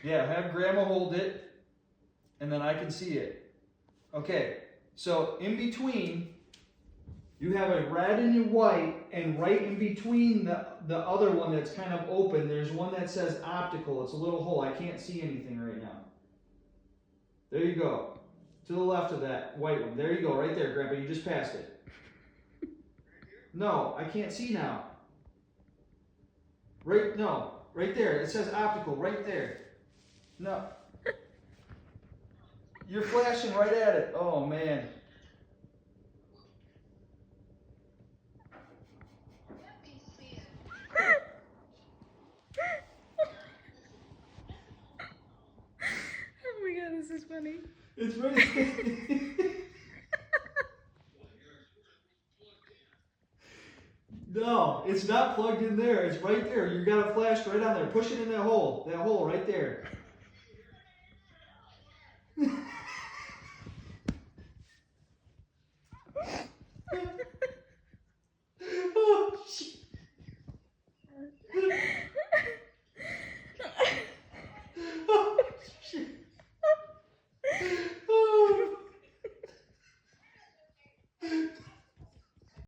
Yeah, have Grandma hold it, and then I can see it. Okay, so in between, you have a red and a white, and right in between the other one that's kind of open, there's one that says optical. It's a little hole. I can't see anything right now. There you go. To the left of that white one. There you go, right there, Grandpa. You just passed it. No, I can't see now. No, right there. It says optical, right there. No. You're flashing right at it. Oh, man. Oh my god, this is funny. It's right. No, it's not plugged in there. It's right there. You got it flashed right on there. Push it in that hole. That hole right there.